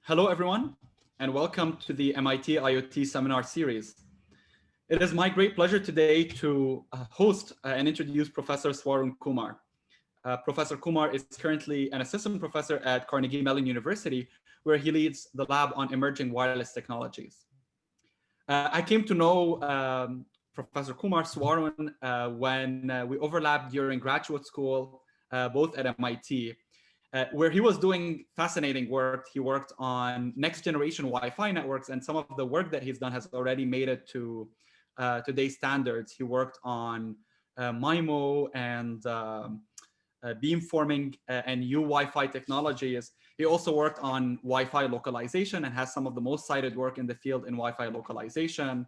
Hello, everyone, and welcome to the MIT IoT Seminar Series. It is my great pleasure today to host and introduce Professor Swarun Kumar. Professor Kumar is currently an assistant professor at Carnegie Mellon University, where he leads the lab on emerging wireless technologies. I came to know Professor Kumar Swarun when we overlapped during graduate school, both at MIT. Where he was doing fascinating work. He worked on next generation Wi-Fi networks, and some of the work that he's done has already made it to today's standards. He worked on MIMO and beamforming and new Wi-Fi technologies. He also worked on Wi-Fi localization and has some of the most cited work in the field in Wi-Fi localization,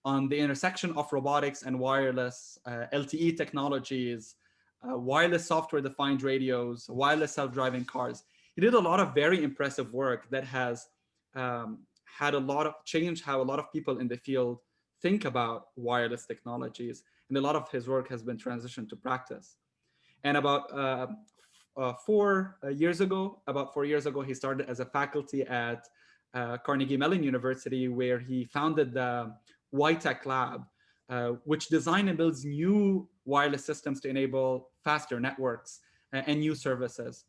on the intersection of robotics and wireless, LTE technologies, wireless software-defined radios, wireless self-driving cars. He did a lot of very impressive work that has had a lot of changed how a lot of people in the field think about wireless technologies, and a lot of his work has been transitioned to practice. And about 4 years ago, he started as a faculty at Carnegie Mellon University, where he founded the YTech Lab, which designs and builds new wireless systems to enable faster networks and new services.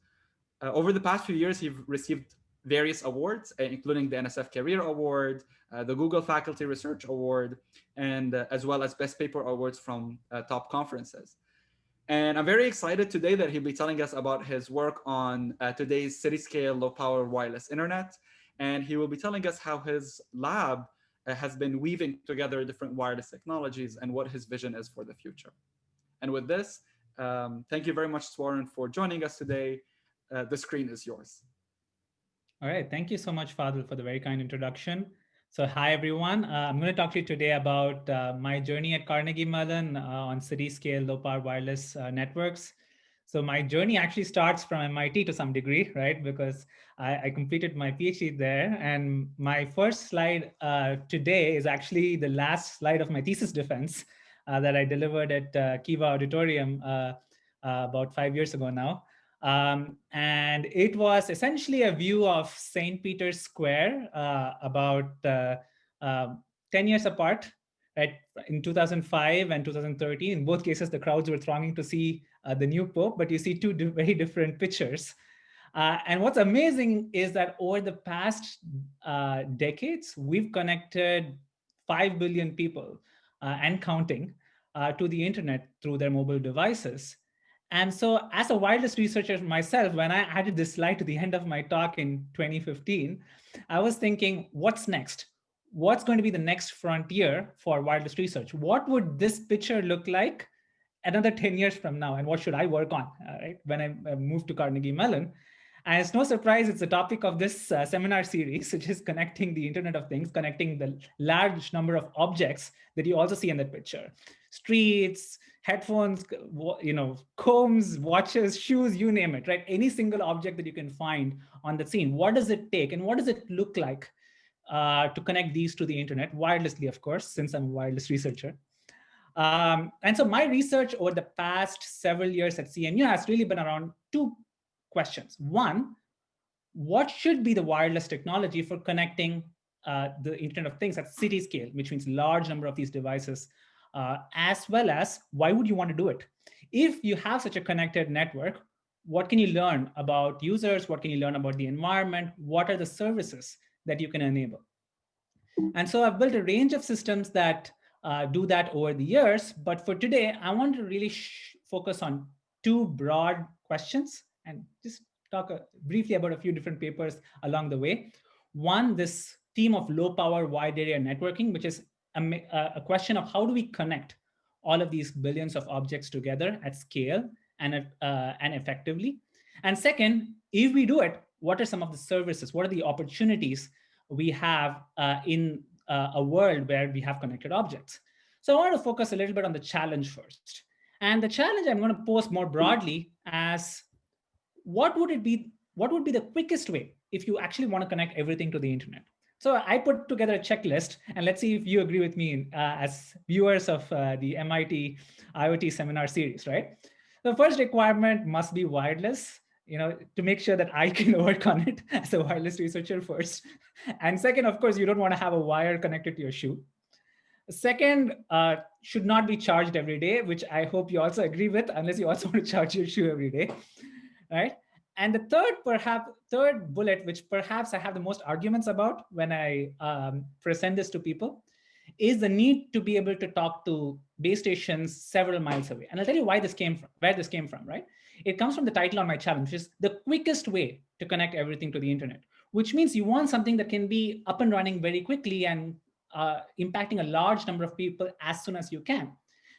Over the past few years, he's received various awards, including the NSF Career Award, the Google Faculty Research Award, and as well as Best Paper Awards from top conferences. And I'm very excited today that he'll be telling us about his work on today's city-scale low-power wireless internet. And he will be telling us how his lab has been weaving together different wireless technologies and what his vision is for the future. And with this, thank you very much, Swarun, for joining us today. The screen is yours. All right, thank you so much, Fadil, for the very kind introduction. So hi, everyone. I'm going to talk to you today about my journey at Carnegie Mellon on city-scale low-power wireless networks. So my journey actually starts from MIT to some degree, right? Because I completed my PhD there. And my first slide today is actually the last slide of my thesis defense that I delivered at Kiva Auditorium about 5 years ago now. And it was essentially a view of St. Peter's Square about 10 years apart, right? In 2005 and 2013, in both cases, the crowds were thronging to see the new Pope, but you see two very different pictures. And what's amazing is that over the past decades, we've connected 5 billion people and counting to the internet through their mobile devices. And so as a wireless researcher myself, when I added this slide to the end of my talk in 2015, I was thinking, what's next? What's going to be the next frontier for wireless research? What would this picture look like another 10 years from now? And what should I work on right, when I moved to Carnegie Mellon? And it's no surprise, it's the topic of this seminar series, which is connecting the Internet of Things, connecting the large number of objects that you also see in that picture. Streets, headphones, combs, watches, shoes, you name it, right? Any single object that you can find on the scene. What does it take and what does it look like to connect these to the internet, wirelessly, of course, since I'm a wireless researcher. And so my research over the past several years at CMU has really been around two questions. One, what should be the wireless technology for connecting the Internet of Things at city scale, which means large number of these devices, as well as why would you want to do it? If you have such a connected network, what can you learn about users? What can you learn about the environment? What are the services that you can enable? And so I've built a range of systems that do that over the years. But for today, I want to really focus on two broad questions and just talk briefly about a few different papers along the way. One, this theme of low power wide area networking, which is a question of how do we connect all of these billions of objects together at scale and effectively. And second, if we do it, what are some of the services? What are the opportunities we have in a world where we have connected objects? So I want to focus a little bit on the challenge first. And the challenge I'm going to pose more broadly as what would be the quickest way if you actually want to connect everything to the internet? So I put together a checklist, and let's see if you agree with me as viewers of the MIT IoT seminar series, right? The first requirement must be wireless. to make sure that I can work on it as a wireless researcher first. And second, of course, you don't want to have a wire connected to your shoe. Second, should not be charged every day, which I hope you also agree with, unless you also want to charge your shoe every day, right? And the third bullet, which perhaps I have the most arguments about when I present this to people, is the need to be able to talk to base stations several miles away. And I'll tell you where this came from, right? It comes from the title on my challenge, which is the quickest way to connect everything to the internet, which means you want something that can be up and running very quickly and impacting a large number of people as soon as you can.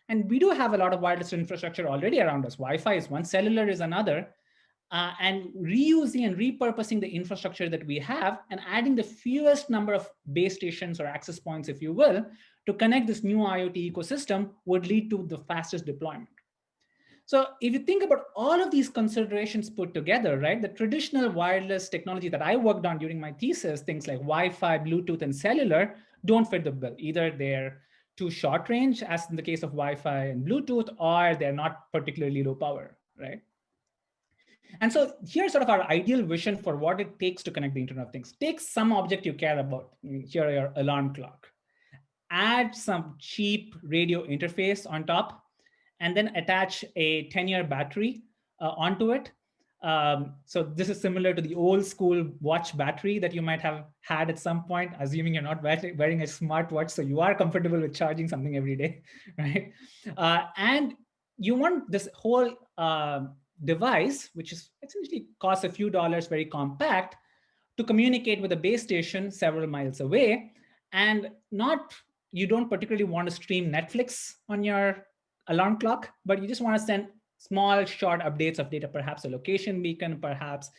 And we do have a lot of wireless infrastructure already around us. Wi-Fi is one, cellular is another. And reusing and repurposing the infrastructure that we have and adding the fewest number of base stations or access points, if you will, to connect this new IoT ecosystem would lead to the fastest deployment. So if you think about all of these considerations put together, right, the traditional wireless technology that I worked on during my thesis, things like Wi-Fi, Bluetooth, and cellular, don't fit the bill. Either they're too short range, as in the case of Wi-Fi and Bluetooth, or they're not particularly low power, right? And so here's sort of our ideal vision for what it takes to connect the Internet of Things. Take some object you care about, here your alarm clock. Add some cheap radio interface on top, and then attach a 10-year battery onto it. So this is similar to the old school watch battery that you might have had at some point, assuming you're not wearing a smartwatch, so you are comfortable with charging something every day, right? And you want this whole device, which is essentially costs a few dollars, very compact, to communicate with a base station several miles away. And you don't particularly want to stream Netflix on your alarm clock, but you just want to send small, short updates of data, perhaps a location beacon, perhaps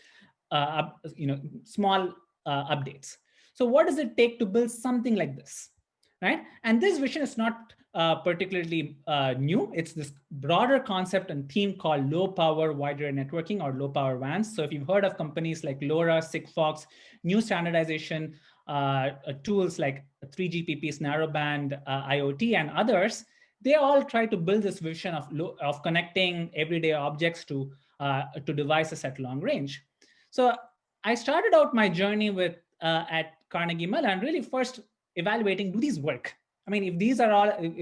small updates. So what does it take to build something like this, right? And this vision is not particularly new. It's this broader concept and theme called low power wide area networking, or low power WANs. So if you've heard of companies like LoRa, Sigfox, new standardization tools like 3GPP's narrowband IoT and others, they all try to build this vision of connecting everyday objects to devices at long range. So I started out my journey with at Carnegie Mellon, really first evaluating, do these work? I mean, if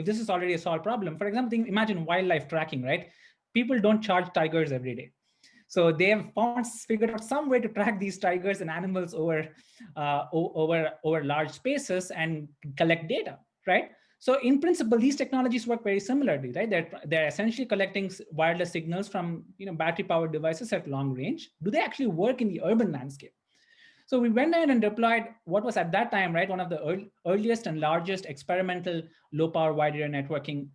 this is already a solved problem, for example, imagine wildlife tracking, right? People don't charge tigers every day. So they have figured out some way to track these tigers and animals over large spaces and collect data, right? So in principle, these technologies work very similarly, right? They're essentially collecting wireless signals from battery-powered devices at long range. Do they actually work in the urban landscape? So we went in and deployed what was at that time, right, one of the earliest and largest experimental low-power wide area networking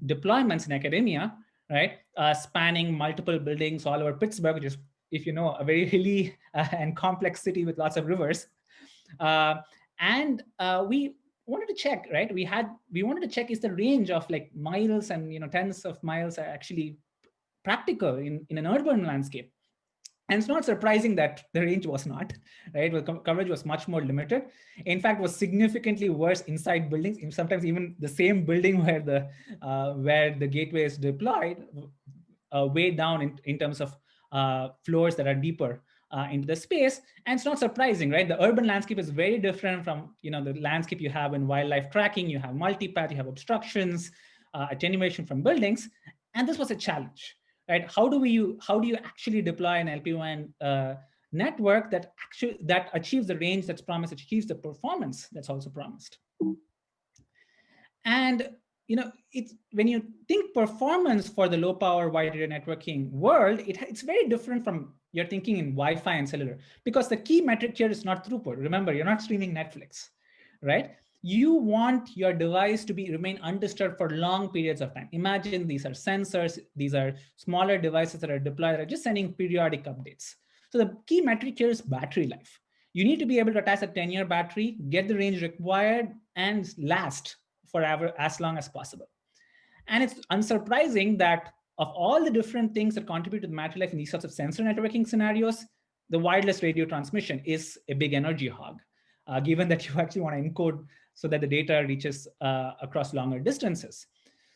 deployments in academia, right, spanning multiple buildings all over Pittsburgh, which is, if you know, a very hilly and complex city with lots of rivers. And we wanted to check, right? We wanted to check, is the range of like miles and tens of miles are actually practical in an urban landscape? And it's not surprising that the range was not, right? Well, coverage was much more limited. In fact, was significantly worse inside buildings. Sometimes even the same building where the gateway is deployed, way down in terms of floors that are deeper into the space. And it's not surprising, right? The urban landscape is very different from the landscape you have in wildlife tracking. You have multipath, you have obstructions, attenuation from buildings, and this was a challenge. Right? How do you actually deploy an LP-WAN network that achieves the range that's promised, achieves the performance that's also promised? And when you think performance for the low power wide area networking world, it's very different from your thinking in Wi-Fi and cellular, because the key metric here is not throughput. Remember, you're not streaming Netflix, right? You want your device to remain undisturbed for long periods of time. Imagine these are sensors, these are smaller devices that are deployed, that are just sending periodic updates. So the key metric here is battery life. You need to be able to attach a 10-year battery, get the range required, and last forever, as long as possible. And it's unsurprising that of all the different things that contribute to the battery life in these sorts of sensor networking scenarios, the wireless radio transmission is a big energy hog, given that you actually want to encode so that the data reaches across longer distances.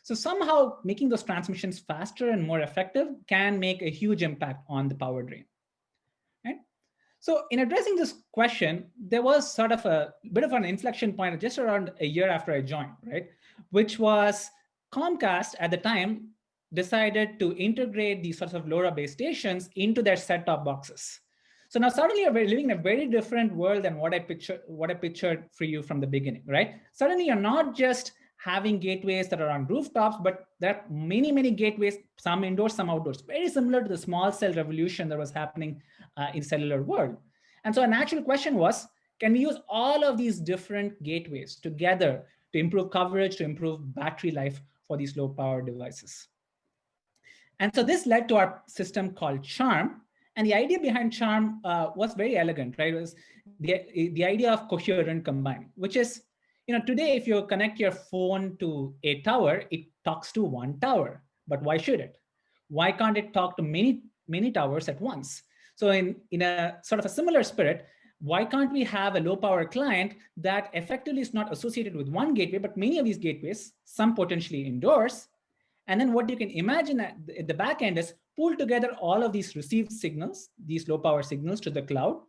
So somehow making those transmissions faster and more effective can make a huge impact on the power drain. So in addressing this question, there was sort of a bit of an inflection point just around a year after I joined, right? Which was Comcast at the time decided to integrate these sorts of LoRa base stations into their set-top boxes. So now suddenly we're living in a very different world than what I pictured for you from the beginning, right? Suddenly you're not just having gateways that are on rooftops, but there are many, many gateways, some indoors, some outdoors, very similar to the small cell revolution that was happening in cellular world. And so a natural question was, can we use all of these different gateways together to improve coverage, to improve battery life for these low power devices? And so this led to our system called Charm. And the idea behind Charm was very elegant, right? It was the idea of coherent combining, which is, today, if you connect your phone to a tower, it talks to one tower. But why should it? Why can't it talk to many, many towers at once? So in a sort of a similar spirit, why can't we have a low power client that effectively is not associated with one gateway, but many of these gateways, some potentially indoors? And then what you can imagine at the back end is pull together all of these received signals, these low power signals to the cloud,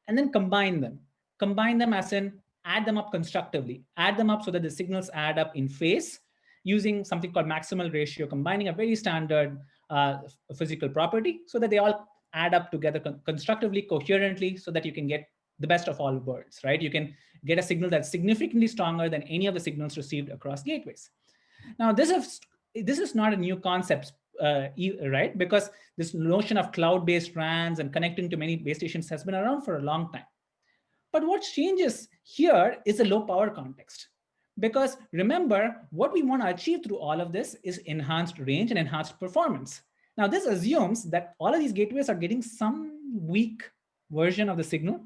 and then combine them. Combine them as in add them up constructively, add them up so that the signals add up in phase using something called maximal ratio, combining a very standard physical property so that they all add up together constructively, coherently, so that you can get the best of all worlds, right? You can get a signal that's significantly stronger than any of the signals received across gateways. Now, this is not a new concept, right? Because this notion of cloud-based RANs and connecting to many base stations has been around for a long time. But what changes here is a low power context. Because remember, what we want to achieve through all of this is enhanced range and enhanced performance. Now, this assumes that all of these gateways are getting some weak version of the signal,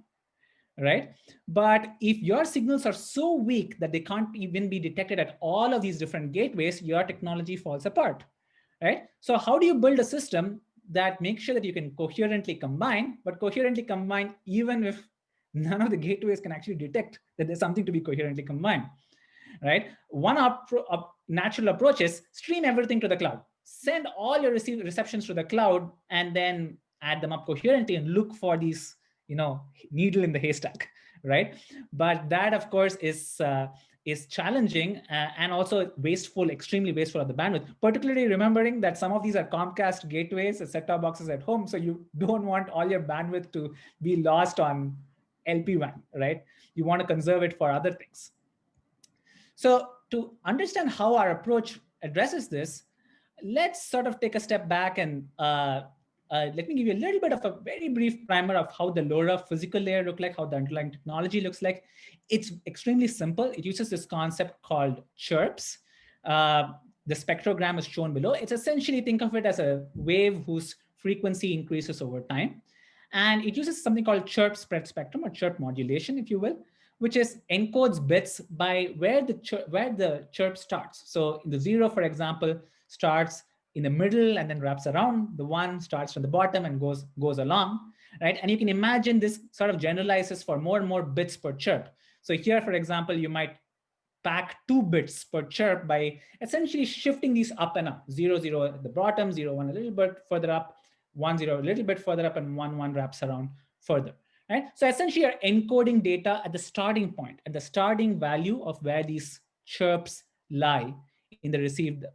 right? But if your signals are so weak that they can't even be detected at all of these different gateways, your technology falls apart, right? So how do you build a system that makes sure that you can coherently combine, but coherently combine even if none of the gateways can actually detect that there's something to be coherently combined, right? One natural approach is stream everything to the cloud. Send all your receptions to the cloud and then add them up coherently and look for these, needle in the haystack, right? But that, of course, is challenging and also wasteful, extremely wasteful of the bandwidth, particularly remembering that some of these are Comcast gateways, set-top boxes at home. So you don't want all your bandwidth to be lost on LP-WAN, right? You want to conserve it for other things. So to understand how our approach addresses this, let's sort of take a step back and let me give you a little bit of a very brief primer of how the LoRa physical layer looks like, how the underlying technology looks like. It's extremely simple. It uses this concept called chirps. The spectrogram is shown below. It's essentially, think of it as a wave whose frequency increases over time. And it uses something called chirp spread spectrum, or chirp modulation, if you will, which is encodes bits by where the chirp starts. So the 0, for example, starts in the middle and then wraps around. The 1 starts from the bottom and goes along, right? And you can imagine this sort of generalizes for more and more bits per chirp. So here, for example, you might pack 2 bits per chirp by essentially shifting these up and up. 0, 0 at the bottom, 0, 1 a little bit further up, 1, 0 a little bit further up, and 1, 1 wraps around further. Right? So essentially you're encoding data at the starting point, at the starting value of where these chirps lie in the received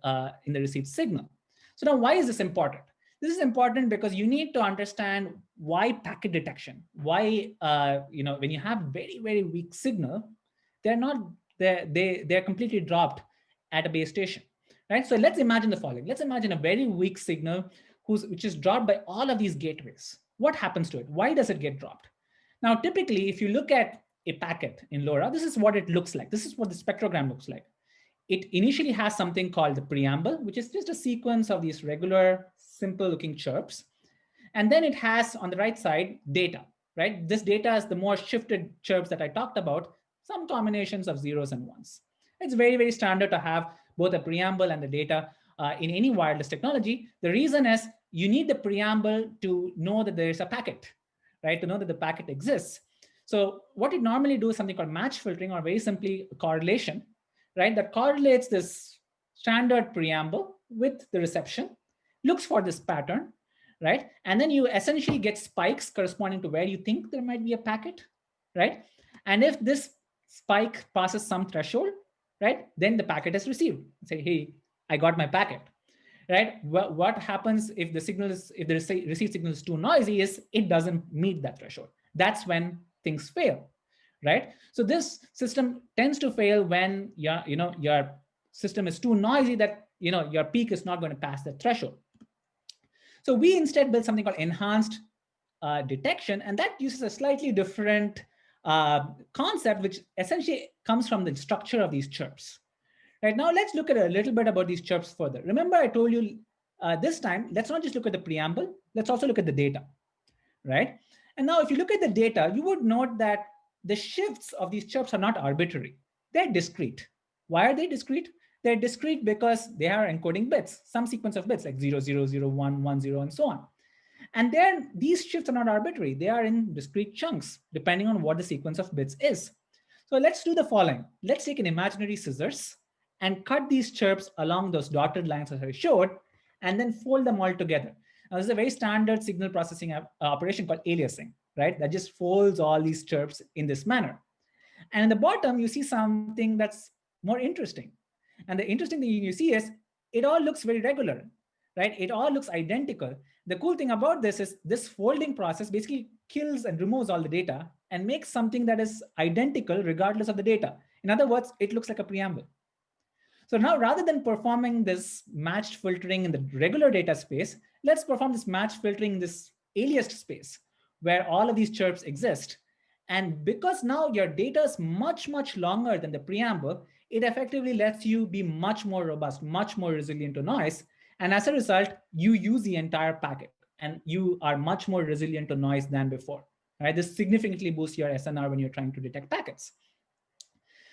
signal. So now why is this important? This is important because you need to understand why packet detection, why when you have very, very weak signal, they're completely dropped at a base station. Right? So let's imagine the following. Let's imagine a very weak signal which is dropped by all of these gateways. What happens to it? Why does it get dropped? Now, typically, if you look at a packet in LoRa, this is what it looks like. This is what the spectrogram looks like. It initially has something called the preamble, which is just a sequence of these regular, simple-looking chirps. And then it has, on the right side, data, right? This data is the more shifted chirps that I talked about, some combinations of zeros and ones. It's very, very standard to have both a preamble and the data in any wireless technology. The reason is you need the preamble to know that there is a packet, right? To know that the packet exists. So what it normally do is something called match filtering, or very simply correlation, right? That correlates this standard preamble with the reception, looks for this pattern, right? And then you essentially get spikes corresponding to where you think there might be a packet, right? And if this spike passes some threshold, right, then the packet is received. Say, hey, I got my packet, right? What happens if the signal is, if the received signal is too noisy, is it doesn't meet that threshold. That's when things fail, right? So this system tends to fail when your system is too noisy, that your peak is not going to pass the threshold. So we instead built something called enhanced detection, and that uses a slightly different concept, which essentially comes from the structure of these chirps. Right, now let's look at a little bit about these chirps further. Remember, I told you this time, let's not just look at the preamble, let's also look at the data, right? And now if you look at the data, you would note that the shifts of these chirps are not arbitrary. They're discrete. Why are they discrete? They're discrete because they are encoding bits, some sequence of bits like 0, 0, 0, 1, 1, 0, and so on. And then these shifts are not arbitrary. They are in discrete chunks, depending on what the sequence of bits is. So let's do the following. Let's take an imaginary scissors and cut these chirps along those dotted lines as I showed, and then fold them all together. Now, this is a very standard signal processing operation called aliasing, right? That just folds all these chirps in this manner. And in the bottom, you see something that's more interesting. And the interesting thing you see is it all looks very regular, right? It all looks identical. The cool thing about this is this folding process basically kills and removes all the data and makes something that is identical regardless of the data. In other words, it looks like a preamble. So now, rather than performing this matched filtering in the regular data space, let's perform this matched filtering in this aliased space where all of these chirps exist. And because now your data is much, much longer than the preamble, it effectively lets you be much more robust, much more resilient to noise. And as a result, you use the entire packet and you are much more resilient to noise than before. Right? This significantly boosts your SNR when you're trying to detect packets.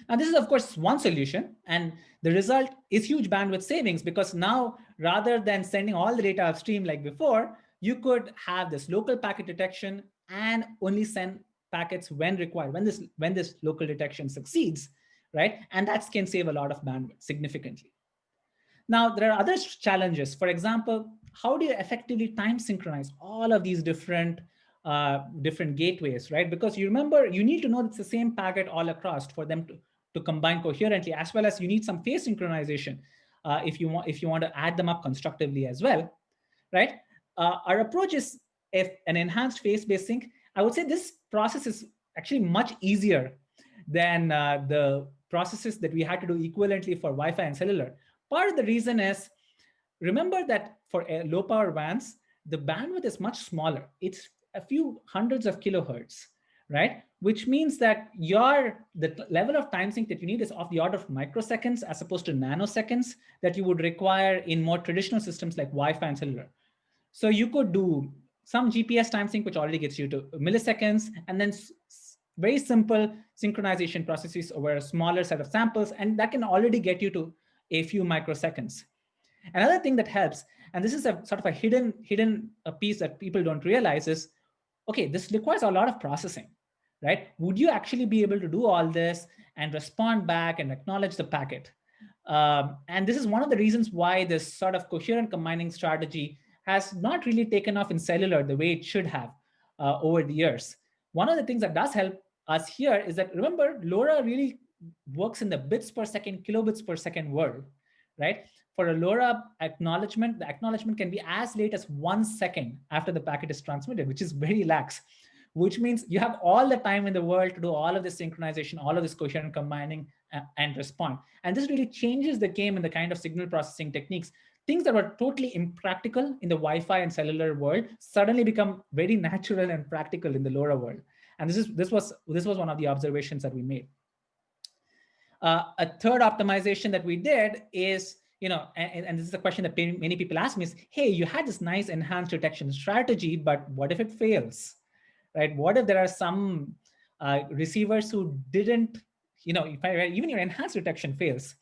Now, this is, of course, one solution, and the result is huge bandwidth savings, because now, rather than sending all the data upstream like before, you could have this local packet detection and only send packets when required, when this local detection succeeds, right? And that can save a lot of bandwidth significantly. Now, there are other challenges. For example, how do you effectively time synchronize all of these different gateways, right? Because you remember, you need to know it's the same packet all across for them to combine coherently, as well as you need some phase synchronization if you want to add them up constructively as well, right? Our approach is, if an enhanced phase-based sync, I would say this process is actually much easier than the processes that we had to do equivalently for Wi-Fi and cellular. Part of the reason is, remember that for low power WANs, the bandwidth is much smaller. It's a few hundreds of kilohertz, right? Which means that the level of time sync that you need is of the order of microseconds as opposed to nanoseconds that you would require in more traditional systems like Wi-Fi and cellular. So you could do some GPS time sync, which already gets you to milliseconds, and then very simple synchronization processes over a smaller set of samples, and that can already get you to a few microseconds. Another thing that helps, and this is a sort of a hidden piece that people don't realize, is, okay, this requires a lot of processing, right? Would you actually be able to do all this and respond back and acknowledge the packet? And this is one of the reasons why this sort of coherent combining strategy has not really taken off in cellular the way it should have over the years. One of the things that does help us here is that, remember, LoRa really works in the bits per second, kilobits per second world, right? For a LoRa acknowledgement, the acknowledgement can be as late as 1 second after the packet is transmitted, which is very lax, which means you have all the time in the world to do all of this synchronization, all of this coherent combining and respond. And this really changes the game in the kind of signal processing techniques. Things that were totally impractical in the Wi-Fi and cellular world suddenly become very natural and practical in the LoRa world. And this was one of the observations that we made. A third optimization that we did is, and this is a question that many people ask me is, hey, you had this nice enhanced detection strategy, but what if it fails, right? What if there are some receivers who didn't, even your enhanced detection fails?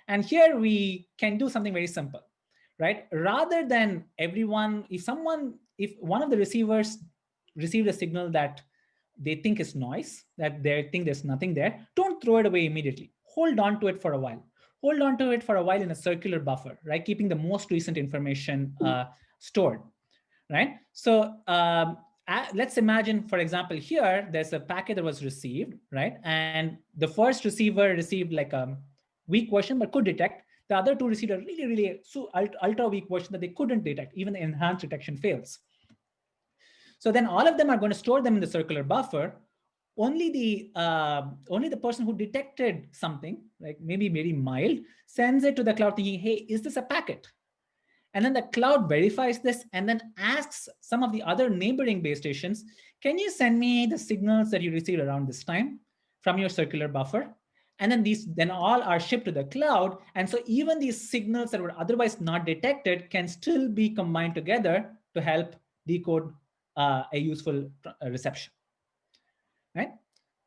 And here we can do something very simple, right? Rather than if one of the receivers received a signal that they think is noise, that they think there's nothing there, don't throw it away immediately. Hold on to it for a while. Hold on to it for a while in a circular buffer, right? Keeping the most recent information stored, right? So let's imagine, for example, here, there's a packet that was received, right? And the first receiver received like a weak version, but could detect. The other two received a really, really ultra weak version that they couldn't detect. Even the enhanced detection fails. So then all of them are going to store them in the circular buffer. Only the person who detected something, like maybe very mild, sends it to the cloud thinking, hey, is this a packet? And then the cloud verifies this and then asks some of the other neighboring base stations, can you send me the signals that you received around this time from your circular buffer? And then these then all are shipped to the cloud. And so even these signals that were otherwise not detected can still be combined together to help decode a useful reception, right?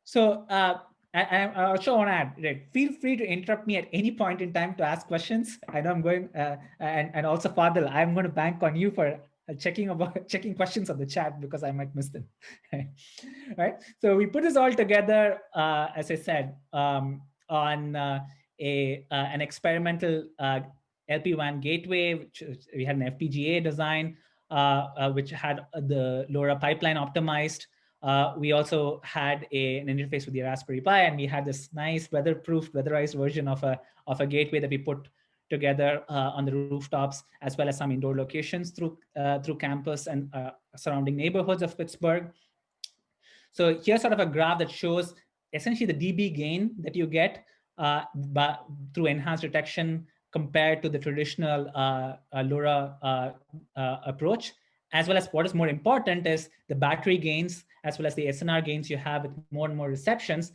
So I also want to add, right, feel free to interrupt me at any point in time to ask questions. I know I'm going, and also Fadil, I'm going to bank on you for checking questions on the chat because I might miss them. Right. So we put this all together, as I said, on an experimental LP-WAN gateway, which we had an FPGA design, which had the LoRa pipeline optimized. We also had an interface with the Raspberry Pi, and we had this nice weatherized version of a gateway that we put together on the rooftops, as well as some indoor locations through campus and surrounding neighborhoods of Pittsburgh. So here's sort of a graph that shows essentially the dB gain that you get through enhanced detection compared to the traditional LoRa approach, as well as what is more important is the battery gains, as well as the SNR gains you have with more and more receptions.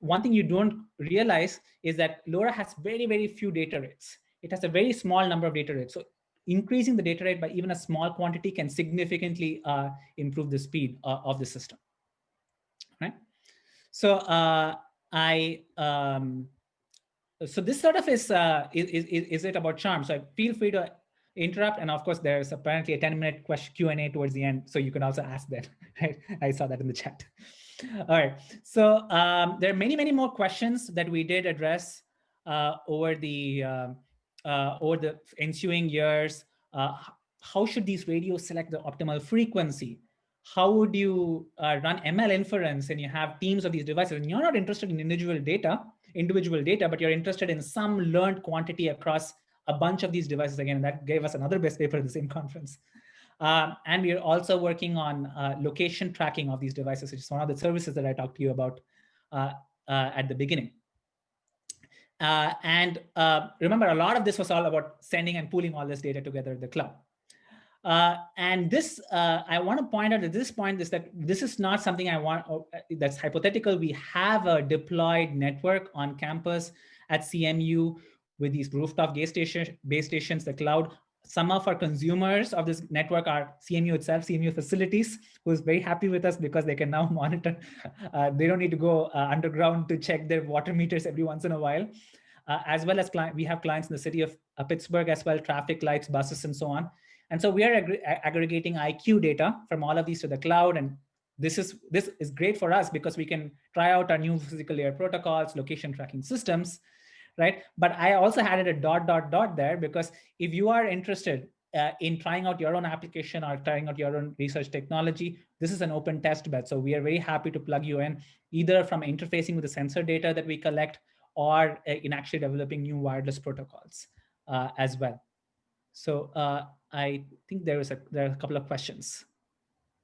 One thing you don't realize is that LoRa has very, very few data rates. It has a very small number of data rates. So increasing the data rate by even a small quantity can significantly improve the speed of the system, right? So so this sort of is it about charm. So feel free to interrupt, and of course there's apparently a 10-minute Q&A towards the end, so you can also ask that. Right? I saw that in the chat. All right, so there are many more questions that we did address over the ensuing years. How should these radios select the optimal frequency? How would you run ML inference and you have teams of these devices and you're not interested in individual data, but you're interested in some learned quantity across a bunch of these devices again, and that gave us another best paper at the same conference. And we are also working on location tracking of these devices, which is one of the services that I talked to you about at the beginning. Remember, a lot of this was all about sending and pooling all this data together in the cloud. And this, I want to point out at this point is that this is not something that's hypothetical. We have a deployed network on campus at CMU with these rooftop base stations, the cloud. Some of our consumers of this network are CMU itself, CMU facilities, who is very happy with us because they can now monitor. They don't need to go underground to check their water meters every once in a while. As well as we have clients in the city of Pittsburgh as well, traffic lights, buses, and so on. And so we are aggregating IQ data from all of these to the cloud. And this is great for us because we can try out our new physical layer protocols, location tracking systems, right? But I also added a ... there because if you are interested in trying out your own application or trying out your own research technology, this is an open test bed. So we are very happy to plug you in, either from interfacing with the sensor data that we collect or in actually developing new wireless protocols as well. So I think there are a couple of questions.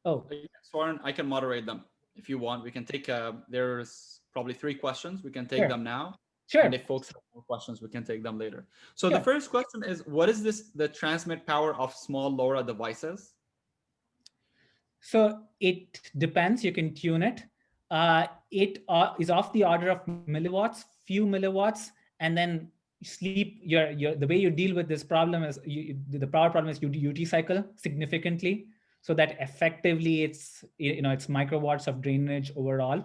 Oh, Swarun, I can moderate them if you want. We can take, there's probably 3 questions. We can take them now. Sure. And if folks have more questions, we can take them later. So sure. The first question is, what is the transmit power of small LoRa devices? So it depends. You can tune it. It is of the order of milliwatts, few milliwatts, and then sleep. The way you deal with this problem is the power problem is you duty cycle significantly, so that effectively it's microwatts of drainage overall.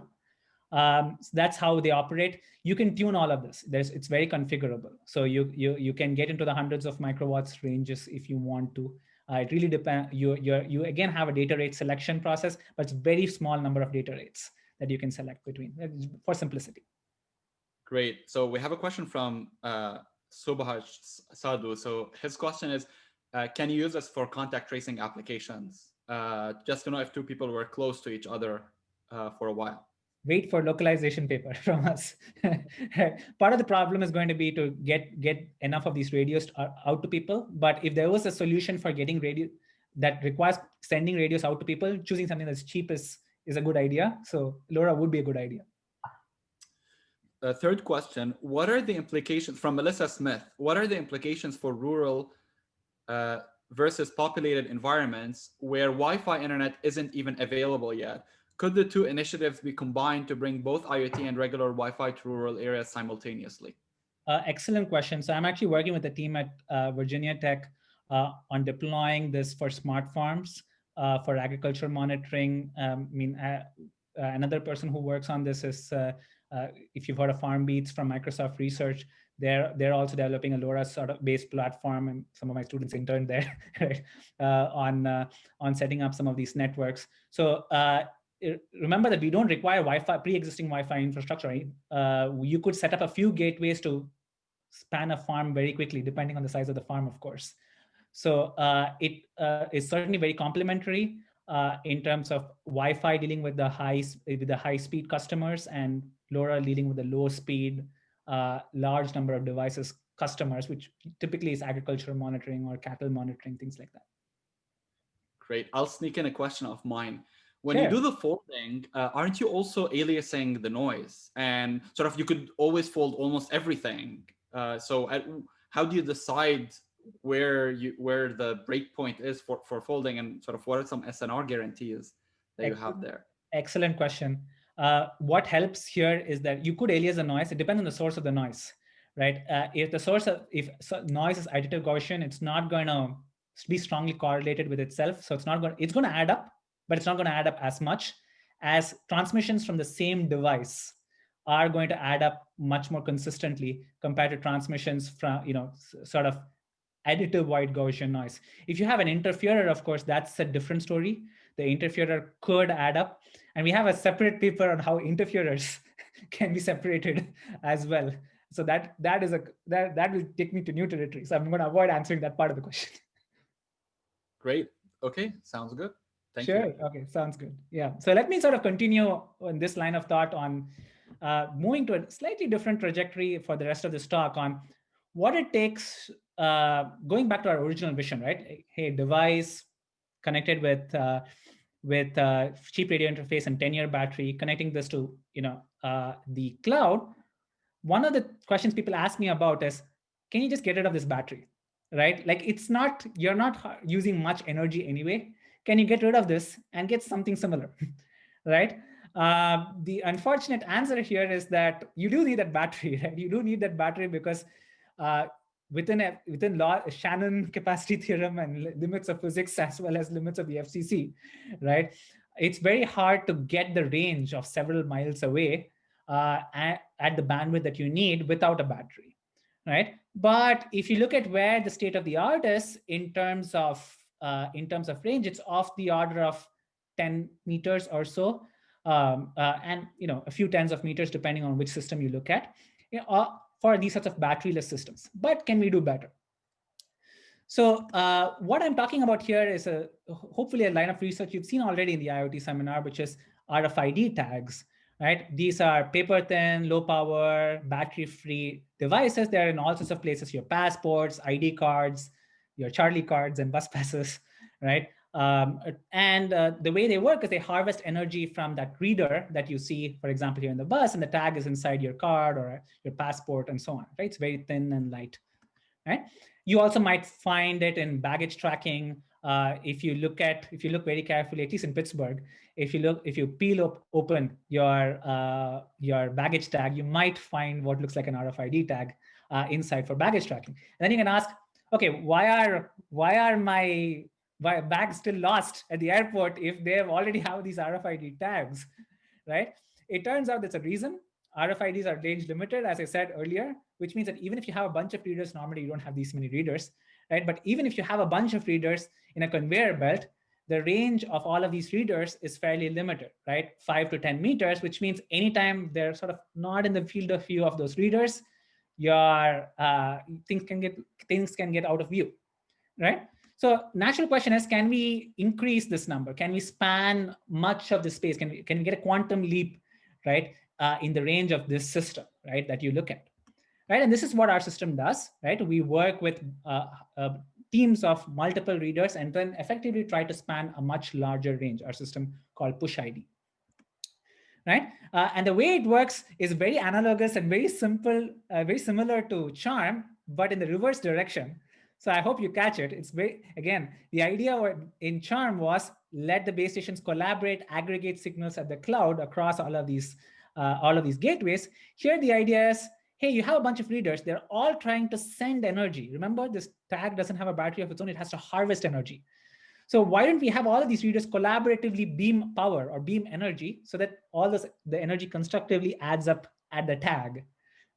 So that's how they operate. You can tune all of this. It's very configurable. So you can get into the hundreds of microwatts ranges if you want to. It really depends. You again have a data rate selection process, but it's very small number of data rates that you can select between for simplicity. Great. So we have a question from Subhaj Sadhu. So his question is, can you use this for contact tracing applications? Just to know if two people were close to each other for a while. Wait for localization paper from us. Part of the problem is going to be to get enough of these radios out to people. But if there was a solution for getting radio that requires sending radios out to people, choosing something that's cheap is a good idea. So LoRa would be a good idea. Third question, what are the implications, from Melissa Smith, what are the implications for rural versus populated environments where Wi-Fi internet isn't even available yet? Could the two initiatives be combined to bring both IoT and regular Wi-Fi to rural areas simultaneously? Excellent question. So I'm actually working with the team at Virginia Tech on deploying this for smart farms for agriculture monitoring. Another person who works on this is, if you've heard of FarmBeats from Microsoft Research, they're also developing a LoRa sort of based platform, and some of my students interned there right, on setting up some of these networks. So remember that we don't require Wi-Fi, pre-existing Wi-Fi infrastructure. Right? You could set up a few gateways to span a farm very quickly, depending on the size of the farm, of course. So it is certainly very complementary in terms of Wi-Fi dealing with the high speed customers, and LoRa dealing with the low speed, large number of devices customers, which typically is agriculture monitoring or cattle monitoring, things like that. Great. I'll sneak in a question of mine. When Sure. you do the folding, aren't you also aliasing the noise? And sort of you could always fold almost everything. How do you decide where the breakpoint is for folding, and sort of what are some SNR guarantees that you have there? Excellent question. What helps here is that you could alias the noise. It depends on the source of the noise, right? If noise is additive Gaussian, it's not going to be strongly correlated with itself. So it's going to add up, but it's not going to add up as much as transmissions from the same device are going to add up much more consistently compared to transmissions from, sort of additive white Gaussian noise. If you have an interferer, of course, that's a different story. The interferer could add up. And we have a separate paper on how interferers can be separated as well. So that will take me to new territory. So I'm going to avoid answering that part of the question. Great. Okay, sounds good. Thank you. you. Okay, sounds good. Yeah. So let me sort of continue on this line of thought on moving to a slightly different trajectory for the rest of this talk on what it takes, going back to our original vision, right? Hey, device connected with cheap radio interface and 10-year battery, connecting this to the cloud. One of the questions people ask me about is, can you just get rid of this battery, right? Like you're not using much energy anyway. Can you get rid of this and get something similar, right? The unfortunate answer here is that you do need that battery, right? You do need that battery because within Shannon capacity theorem and limits of physics, as well as limits of the FCC, right? It's very hard to get the range of several miles away at the bandwidth that you need without a battery, right? But if you look at where the state of the art is in terms of range, it's off the order of 10 meters or so, and a few tens of meters depending on which system you look at, for these sorts of batteryless systems. But can we do better? So what I'm talking about here is hopefully a line of research you've seen already in the IoT seminar, which is RFID tags, right? These are paper thin, low power, battery free devices. They're in all sorts of places, your passports, ID cards, your Charlie cards and bus passes, right? The way they work is they harvest energy from that reader that you see, for example, here in the bus, and the tag is inside your card or your passport and so on, right? It's very thin and light, right? You also might find it in baggage tracking. If you look very carefully, at least in Pittsburgh, if you peel open your baggage tag, you might find what looks like an RFID tag inside for baggage tracking. And then you can ask, okay, why are my bags still lost at the airport if they already have these RFID tags, right? It turns out there's a reason. RFIDs are range limited, as I said earlier, which means that even if you have a bunch of readers, normally you don't have these many readers, right? But even if you have a bunch of readers in a conveyor belt, the range of all of these readers is fairly limited, right? 5 to 10 meters, which means anytime they're sort of not in the field of view of those readers, your things can get out of view, right? So natural question is, can we increase this number? Can we span much of the space? Can we get a quantum leap, right, in the range of this system, right, that you look at, right? And this is what our system does, right? We work with teams of multiple readers and then effectively try to span a much larger range, our system called push ID. Right? And the way it works is very analogous and very simple, very similar to charm, but in the reverse direction. So I hope you catch it. It's very, again, the idea in charm was let the base stations collaborate, aggregate signals at the cloud across all of these gateways. Here the idea is, hey, you have a bunch of readers. They're all trying to send energy. Remember, this tag doesn't have a battery of its own. It has to harvest energy. So why don't we have all of these readers collaboratively beam power or beam energy so that all the energy constructively adds up at the tag,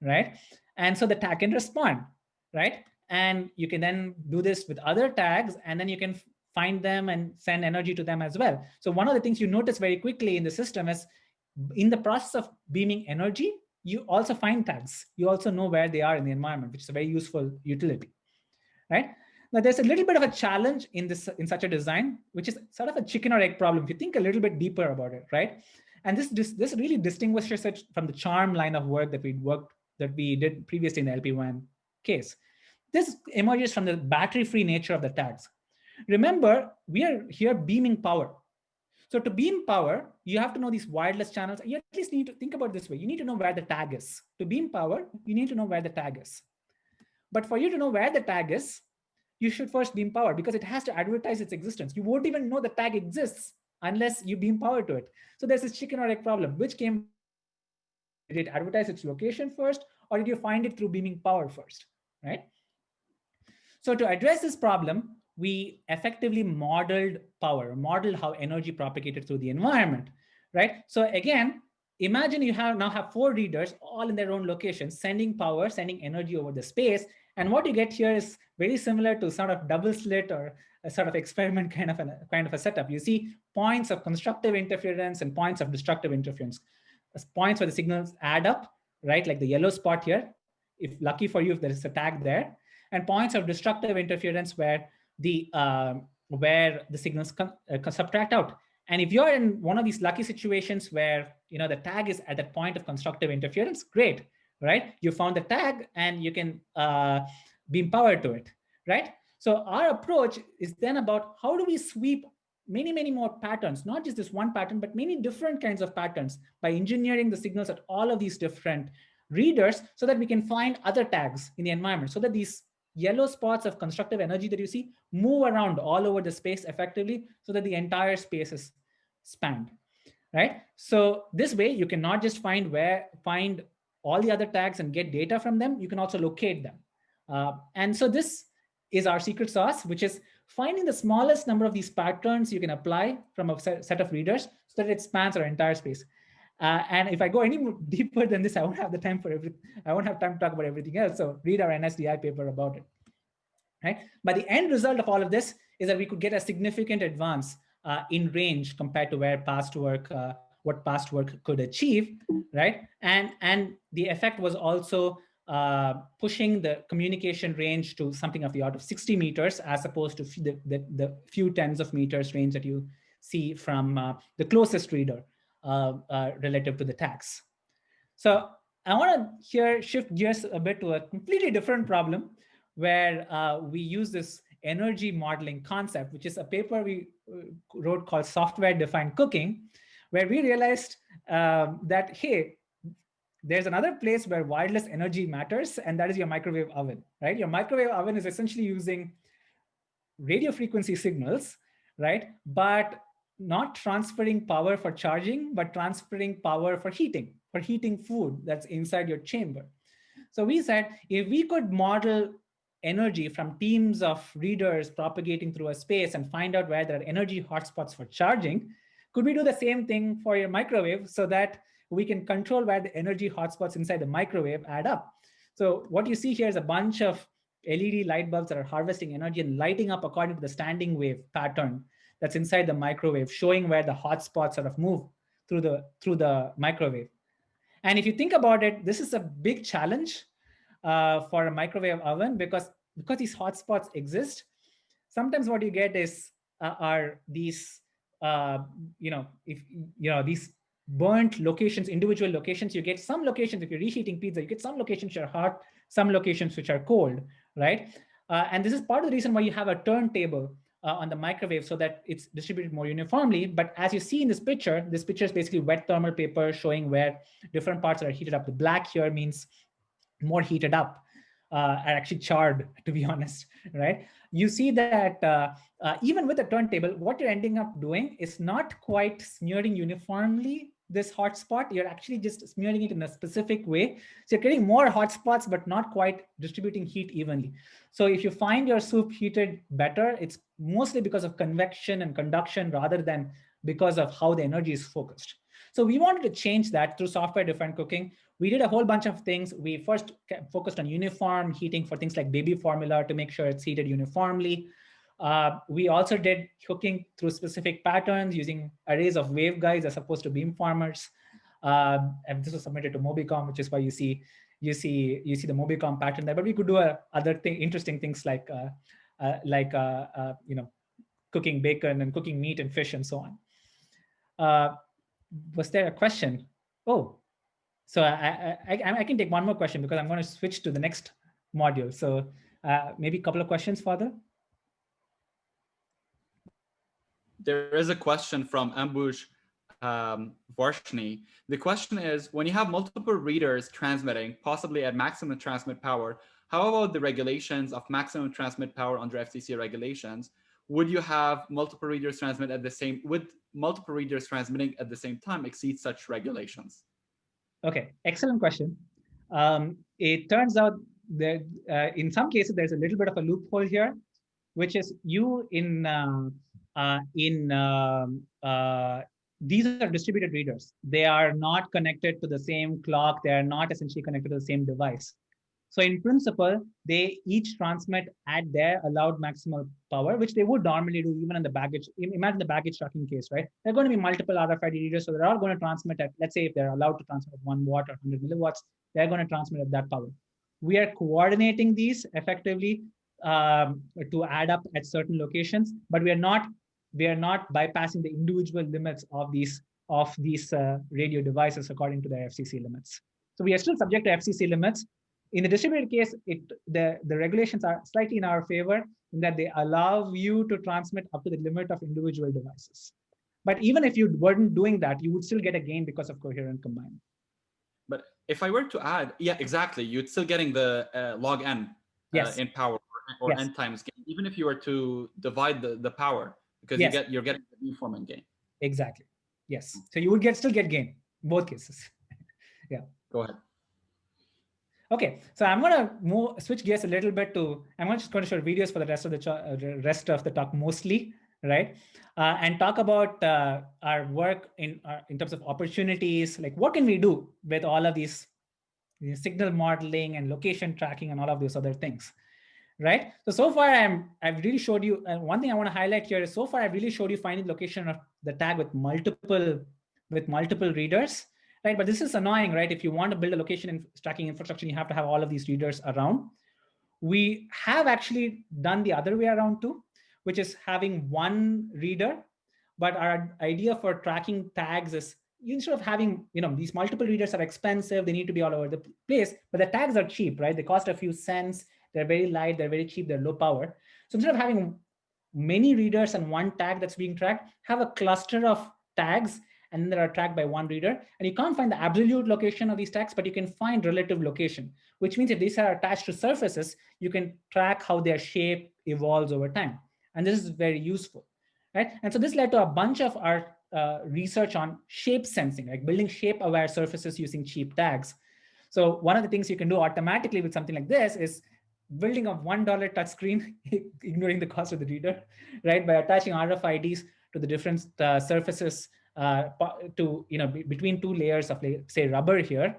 right? And so the tag can respond, right? And you can then do this with other tags, and then you can find them and send energy to them as well. So one of the things you notice very quickly in the system is in the process of beaming energy, you also find tags. You also know where they are in the environment, which is a very useful utility, right? Now, there's a little bit of a challenge in such a design, which is sort of a chicken or egg problem if you think a little bit deeper about it, right? And this really distinguishes it from the charm line of work that we did previously in the LP-WAN case. This emerges from the battery-free nature of the tags. Remember, we are here beaming power. So to beam power, you have to know these wireless channels. You at least need to think about it this way. You need to know where the tag is. To beam power, you need to know where the tag is. But for you to know where the tag is, you should first beam power because it has to advertise its existence. You won't even know the tag exists unless you beam power to it. So there's this chicken or egg problem. Which came first? Did it advertise its location first, or did you find it through beaming power first, right? So to address this problem, we effectively modeled how energy propagated through the environment, right? So again, imagine you now have 4 readers all in their own locations, sending power, sending energy over the space. And what you get here is very similar to sort of double slit or a sort of experiment kind of a setup. You see points of constructive interference and points of destructive interference. Points where the signals add up, right? Like the yellow spot here. If lucky for you, if there is a tag there, and points of destructive interference where the signals subtract out. And if you're in one of these lucky situations where the tag is at that point of constructive interference, great, right? You found the tag and you can beam power to it, right? So our approach is then about how do we sweep many, many more patterns, not just this one pattern, but many different kinds of patterns by engineering the signals at all of these different readers so that we can find other tags in the environment so that these yellow spots of constructive energy that you see move around all over the space effectively so that the entire space is spanned, right? So this way you can not just find all the other tags and get data from them, you can also locate them. And so this is our secret sauce, which is finding the smallest number of these patterns you can apply from a set of readers so that it spans our entire space. And if I go any more deeper than this, I won't have time to talk about everything else. So read our NSDI paper about it, right? But the end result of all of this is that we could get a significant advance in range compared to what past work could achieve, right? And the effect was also pushing the communication range to something of the order of 60 meters, as opposed to the few tens of meters range that you see from the closest reader relative to the tags. So I want to shift gears a bit to a completely different problem where we use this energy modeling concept, which is a paper we wrote called Software-Defined Cooking, where we realized that, hey, there's another place where wireless energy matters, and that is your microwave oven, right? Your microwave oven is essentially using radio frequency signals, right? But not transferring power for charging, but transferring power for heating food that's inside your chamber. So we said, if we could model energy from teams of readers propagating through a space and find out where there are energy hotspots for charging, could we do the same thing for your microwave so that we can control where the energy hotspots inside the microwave add up? So what you see here is a bunch of LED light bulbs that are harvesting energy and lighting up according to the standing wave pattern that's inside the microwave, showing where the hotspots sort of move through the microwave. And if you think about it, this is a big challenge for a microwave oven because these hotspots exist. sometimes what you get is are these these burnt locations, individual locations. You get some locations, if you're reheating pizza, you get some locations which are hot, some locations which are cold, right? And this is part of the reason why you have a turntable on the microwave, so that it's distributed more uniformly. But as you see in this picture is basically wet thermal paper showing where different parts are heated up. The black here means more heated up, are actually charred, to be honest, right? You see that even with a turntable, what you're ending up doing is not quite smearing uniformly this hotspot. You're actually just smearing it in a specific way. So you're getting more hotspots, but not quite distributing heat evenly. So if you find your soup heated better, it's mostly because of convection and conduction rather than because of how the energy is focused. So we wanted to change that through software-defined cooking. We did a whole bunch of things. We first focused on uniform heating for things like baby formula to make sure it's heated uniformly. We also did cooking through specific patterns using arrays of waveguides as opposed to beamformers. And this was submitted to Mobicom, which is why you see the Mobicom pattern there. But we could do other interesting things like cooking bacon and cooking meat and fish and so on. Was there a question? Oh, so I can take one more question because I'm going to switch to the next module. So maybe a couple of questions, Father. There is a question from Ambush Varshni. The question is, when you have multiple readers transmitting, possibly at maximum transmit power, how about the regulations of maximum transmit power under FCC regulations? Would you have multiple readers transmit at the same, would multiple readers transmitting at the same time exceed such regulations? Okay, excellent question. It turns out that in some cases, there's a little bit of a loophole here, which is these are distributed readers. They are not connected to the same clock. They are not essentially connected to the same device. So in principle, they each transmit at their allowed maximal power, which they would normally do even in the baggage. Imagine the baggage tracking case, right? There are going to be multiple RFID readers, so they're all going to transmit at, let's say if they're allowed to transmit at 1 watt or 100 milliwatts, they're going to transmit at that power. We are coordinating these effectively to add up at certain locations, but we are not bypassing the individual limits of these radio devices according to the FCC limits. So we are still subject to FCC limits. In the distributed case, the regulations are slightly in our favor in that they allow you to transmit up to the limit of individual devices. But even if you weren't doing that, you would still get a gain because of coherent combine. But if I were to add, yeah, exactly, you'd still getting the log n yes. in power or yes. n times gain, even if you were to divide the power, because yes. you're getting the beamforming gain. Exactly. Yes. So you would still get gain in both cases. Yeah. Go ahead. Okay, so I'm going to switch gears a little bit to, I'm just going to show videos for the rest of the talk mostly, right? And talk about our work in terms of opportunities, like what can we do with all of these signal modeling and location tracking and all of those other things, right? So far I've really showed you, and one thing I want to highlight here is so far I've really showed you finding location of the tag with multiple readers. Right, but this is annoying, right? If you want to build a location tracking infrastructure, you have to have all of these readers around. We have actually done the other way around too, which is having one reader. But our idea for tracking tags is instead of having, these multiple readers are expensive, they need to be all over the place, but the tags are cheap, right? They cost a few cents, they're very light, they're very cheap, they're low power. So instead of having many readers and one tag that's being tracked, have a cluster of tags and then they are tracked by one reader. And you can't find the absolute location of these tags, but you can find relative location, which means if these are attached to surfaces, you can track how their shape evolves over time. And this is very useful, right? And so this led to a bunch of our research on shape sensing, like building shape-aware surfaces using cheap tags. So one of the things you can do automatically with something like this is building a $1 touchscreen, ignoring the cost of the reader, right? By attaching RFIDs to the different surfaces between two layers of, say, rubber here.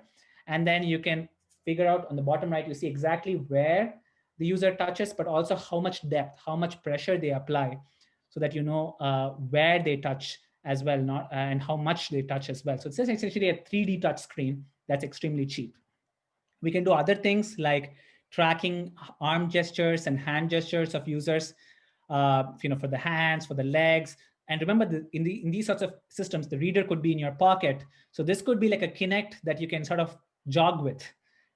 And then you can figure out on the bottom right, you see exactly where the user touches, but also how much depth, how much pressure they apply, so that you know where they touch as well, and how much they touch as well. So it's essentially a 3D touch screen that's extremely cheap. We can do other things like tracking arm gestures and hand gestures of users. for the hands, for the legs. And remember, in these sorts of systems, the reader could be in your pocket. So this could be like a Kinect that you can sort of jog with,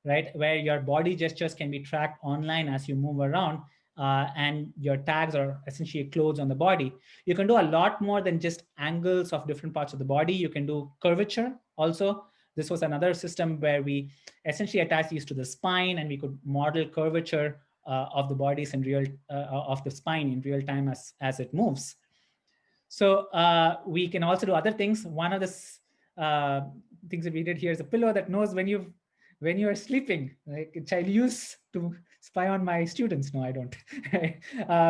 right? Where your body gestures can be tracked online as you move around, and your tags are essentially clothes on the body. You can do a lot more than just angles of different parts of the body. You can do curvature also. This was another system where we essentially attached these to the spine, and we could model curvature of the bodies in real of the spine in real time as it moves. So we can also do other things. One of the things that we did here is a pillow that knows when you're sleeping, like, which I use to spy on my students. No, I don't.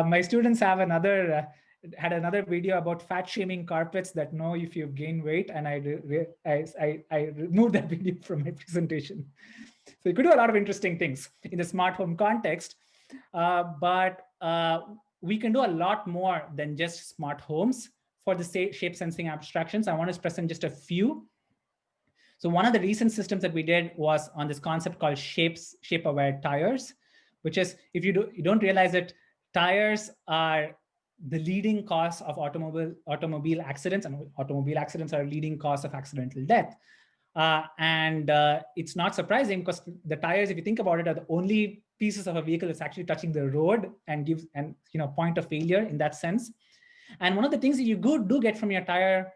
My students have had another video about fat shaming carpets that know if you've gained weight, and I removed that video from my presentation. So you could do a lot of interesting things in the smart home context, but we can do a lot more than just smart homes for the shape sensing abstractions. I want to present just a few. So one of the recent systems that we did was on this concept called shape-aware tires, which is, if you don't realize it, tires are the leading cause of automobile accidents, and automobile accidents are a leading cause of accidental death. And it's not surprising, because the tires, if you think about it, are the only pieces of a vehicle that's actually touching the road and gives point of failure in that sense. And one of the things that you do get from your tire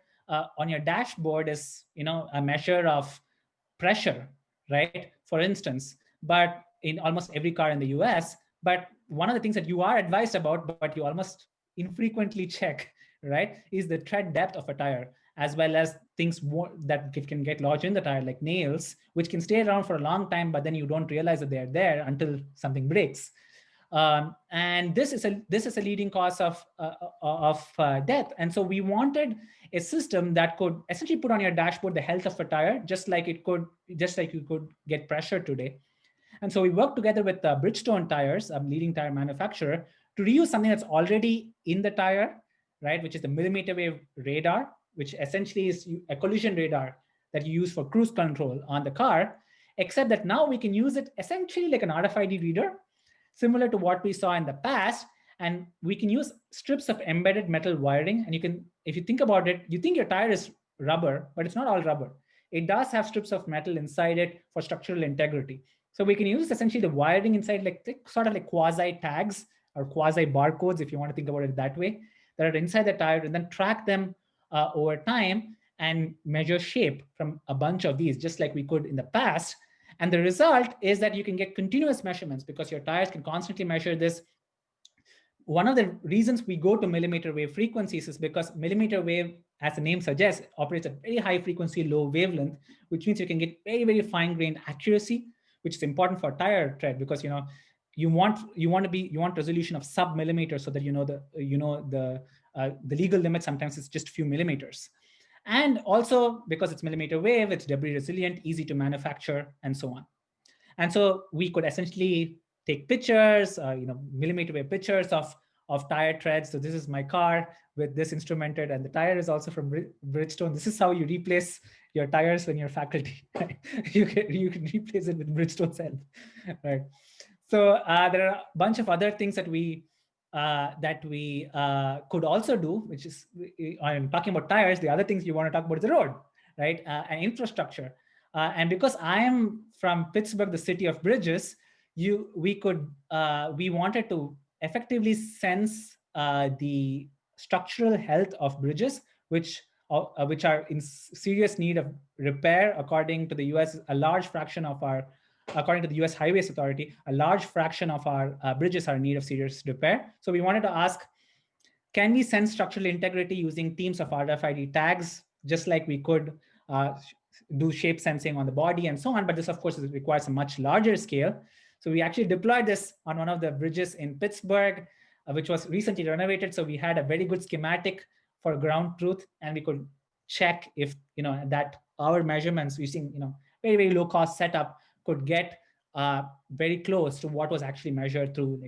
on your dashboard is a measure of pressure, right? For instance, but in almost every car in the US. But one of the things that you are advised about, but you almost infrequently check, right, is the tread depth of a tire, as well as things that can get lodged in the tire, like nails, which can stay around for a long time, but then you don't realize that they're there until something breaks. And this is a leading cause of death. And so we wanted a system that could essentially put on your dashboard the health of a tire, just like you could get pressure today. And so we worked together with Bridgestone Tires, a leading tire manufacturer, to reuse something that's already in the tire, right, which is the millimeter wave radar, which essentially is a collision radar that you use for cruise control on the car, except that now we can use it essentially like an RFID reader, similar to what we saw in the past. And we can use strips of embedded metal wiring. And you can, if you think about it, you think your tire is rubber, but it's not all rubber. It does have strips of metal inside it for structural integrity. So we can use essentially the wiring inside, like sort of like quasi tags or quasi barcodes, if you want to think about it that way, that are inside the tire, and then track them over time and measure shape from a bunch of these, just like we could in the past. And the result is that you can get continuous measurements, because your tires can constantly measure this. One of the reasons we go to millimeter wave frequencies is because millimeter wave, as the name suggests, operates at very high frequency, low wavelength, which means you can get very, very fine-grained accuracy, which is important for tire tread, because you want resolution of sub-millimeter, so that the legal limit sometimes is just a few millimeters. And also, because it's millimeter wave, it's debris resilient, easy to manufacture, and so on. And so we could essentially take pictures, millimeter wave pictures of tire treads. So this is my car with this instrumented, and the tire is also from Bridgestone. This is how you replace your tires when you're faculty. Right? You can replace it with Bridgestone's help, right? So there are a bunch of other things that we could also do, which is, I'm talking about tires. The other things you want to talk about is the road, right? And infrastructure. And because I am from Pittsburgh, the city of bridges, we wanted to effectively sense the structural health of bridges, which are in serious need of repair. According to the US, according to the US Highways Authority, a large fraction of our bridges are in need of serious repair. So we wanted to ask, can we sense structural integrity using teams of RFID tags, just like we could do shape sensing on the body and so on? But this, of course, requires a much larger scale. So we actually deployed this on one of the bridges in Pittsburgh, which was recently renovated. So we had a very good schematic for ground truth, and we could check if that our measurements using very, very low cost setup could get very close to what was actually measured through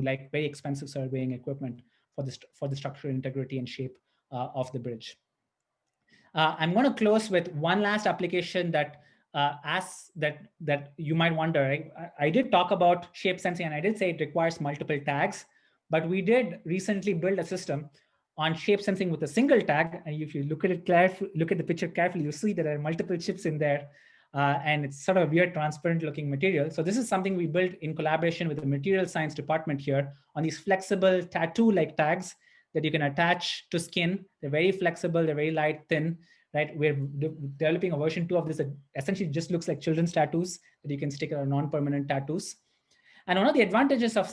like very expensive surveying equipment for the structural integrity and shape of the bridge. I'm going to close with one last application that you might wonder. I did talk about shape sensing, and I did say it requires multiple tags, But we did recently build a system on shape sensing with a single tag. And if you look at it carefully, look at the picture carefully, you see there are multiple chips in there. And it's sort of a weird transparent looking material. So this is something we built in collaboration with the material science department here on these flexible tattoo-like tags that you can attach to skin. They're very flexible, they're very light, thin, right? We're developing a version 2 of this that essentially just looks like children's tattoos that you can stick on non-permanent tattoos. And one of the advantages of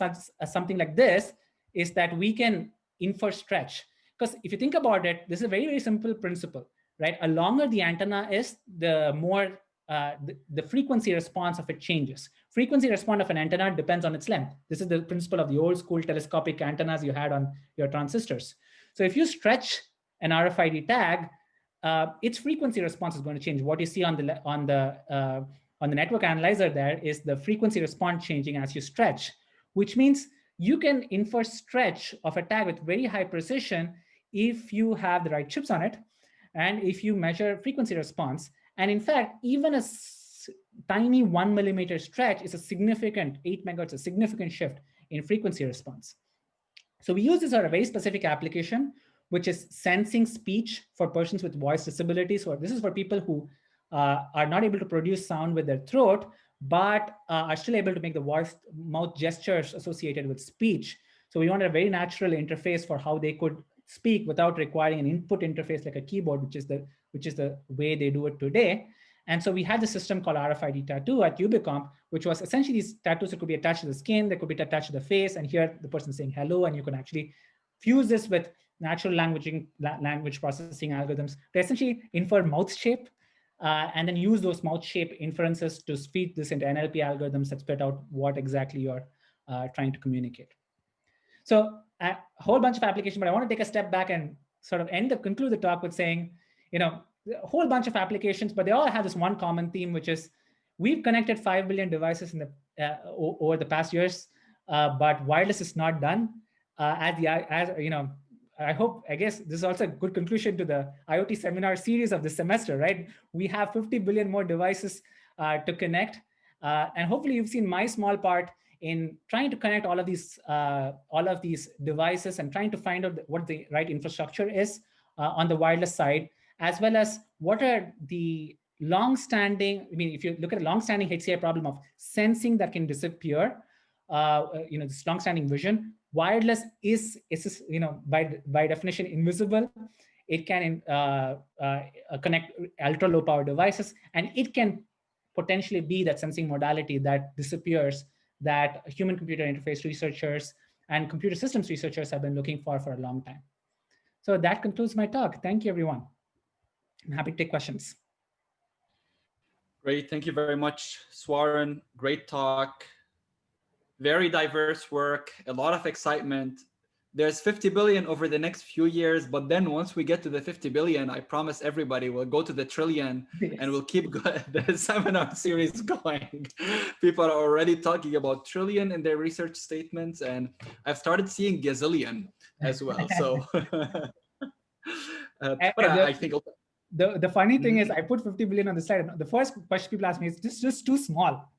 something like this is that we can infer stretch. Because if you think about it, this is a very, very simple principle, right? A longer the antenna is, the more the frequency response of it changes. Frequency response of an antenna depends on its length. This is the principle of the old school telescopic antennas you had on your transistors. So if you stretch an RFID tag, its frequency response is going to change. What you see on the network analyzer there is the frequency response changing as you stretch, which means you can infer stretch of a tag with very high precision if you have the right chips on it and if you measure frequency response. And in fact, even a tiny 1 millimeter stretch is a significant 8 megahertz, a significant shift in frequency response. So we use this for a very specific application, which is sensing speech for persons with voice disabilities. So this is for people who are not able to produce sound with their throat, but are still able to make the voice mouth gestures associated with speech. So we wanted a very natural interface for how they could speak without requiring an input interface like a keyboard, which is the way they do it today. And so we had the system called RFID Tattoo at Ubicomp, which was essentially these tattoos that could be attached to the skin, they could be attached to the face, and here the person saying hello, and you can actually fuse this with natural language processing algorithms to essentially infer mouth shape, and then use those mouth shape inferences to feed this into NLP algorithms that spit out what exactly you're trying to communicate. So a whole bunch of applications, but I want to take a step back and sort of conclude the talk with saying, a whole bunch of applications, but they all have this one common theme, which is we've connected 5 billion devices over the past years, but wireless is not done. I guess this is also a good conclusion to the IoT seminar series of this semester, right? We have 50 billion more devices to connect. And hopefully you've seen my small part in trying to connect all of these devices and trying to find out what the right infrastructure is on the wireless side, as well as what are the long-standing, if you look at a long-standing HCI problem of sensing that can disappear, this long-standing vision, wireless is by definition invisible. It can connect ultra-low power devices, and it can potentially be that sensing modality that disappears that human-computer interface researchers and computer systems researchers have been looking for a long time. So that concludes my talk. Thank you, everyone. I'm happy to take questions. Great. Thank you very much, Swarun. Great talk. Very diverse work, a lot of excitement. There's 50 billion over the next few years, but then once we get to the 50 billion, I promise everybody we'll go to the trillion. Yes. And we'll keep the seminar series going. People are already talking about trillion in their research statements, and I've started seeing gazillion as well. So, but I think the funny thing is, I put 50 billion on the slide. The first question people ask me is, this just too small.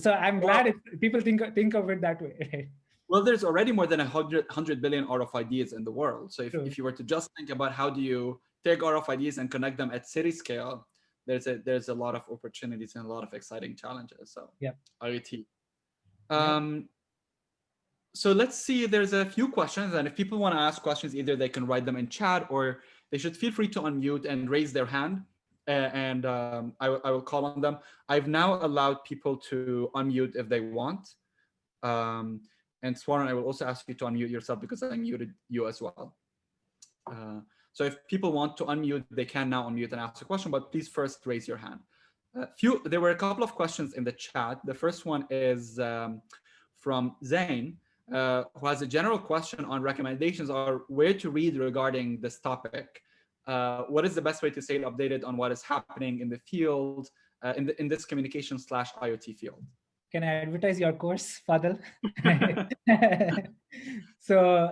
So I'm glad if people think of it that way. Well, there's already more than 100 billion RFIDs in the world. So if you were to just think about how do you take RFIDs and connect them at city scale, there's a lot of opportunities and a lot of exciting challenges. So yeah, IoT. So let's see, there's a few questions, and if people want to ask questions, either they can write them in chat or they should feel free to unmute and raise their hand, and I will call on them. I've now allowed people to unmute if they want. And Swarun, I will also ask you to unmute yourself because I muted you as well. So if people want to unmute, they can now unmute and ask a question, but please first raise your hand. There were a couple of questions in the chat. The first one is from Zain, who has a general question on recommendations or where to read regarding this topic. What is the best way to stay updated on what is happening in the field, in this communication/IoT field? Can I advertise your course, Fadil? So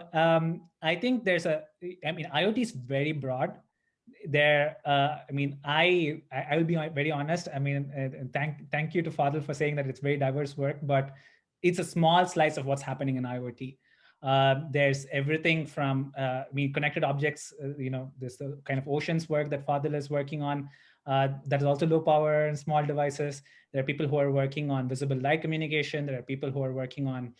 I think IoT is very broad. I will be very honest. Thank you to Fadil for saying that it's very diverse work, but it's a small slice of what's happening in IoT. There's everything from, connected objects, there's the kind of oceans work that Fadil is working on. That is also low power and small devices. There are people who are working on visible light communication. There are people who are working on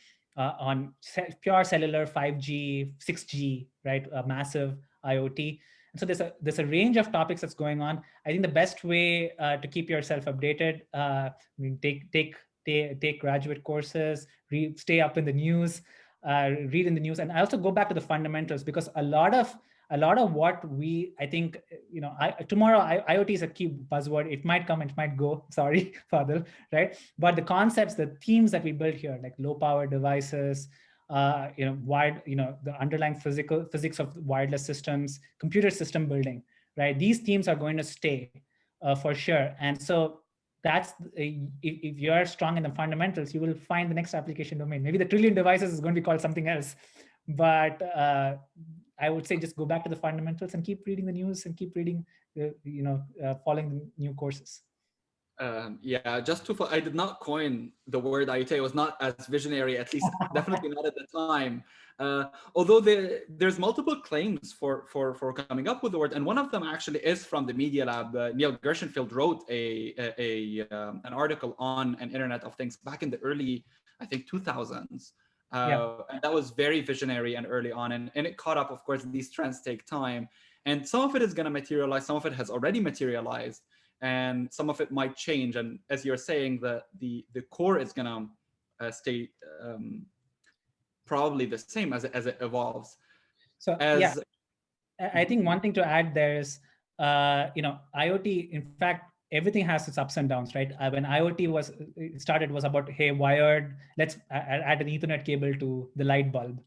pure cellular 5G, 6G, right? Massive IoT. And so there's a range of topics that's going on. I think the best way to keep yourself updated, take graduate courses, stay up in the news, read in the news, and I also go back to the fundamentals, because a lot of what I think, tomorrow IoT is a key buzzword. It might come, it might go. Sorry, Fadil, right? But the concepts, the themes that we build here, like low power devices, the underlying physics of wireless systems, computer system building, right? These themes are going to stay for sure. And so that's if you're strong in the fundamentals, you will find the next application domain. Maybe the trillion devices is going to be called something else, but I would say just go back to the fundamentals and keep reading the news and keep reading, following the new courses. Yeah, I did not coin the word IoT. It was not as visionary, at least definitely not at the time. Although there's multiple claims for coming up with the word, and one of them actually is from the Media Lab. Neil Gershenfeld wrote an article on an Internet of Things back in the early, I think, 2000s. And that was very visionary and early on, and it caught up. Of course, these trends take time, and some of it is going to materialize. Some of it has already materialized, and some of it might change. And as you're saying, the core is going to stay probably the same as it evolves. So I think one thing to add there is, IoT, in fact, everything has its ups and downs, right? When IoT started was about, hey, wired, let's add an Ethernet cable to the light bulb,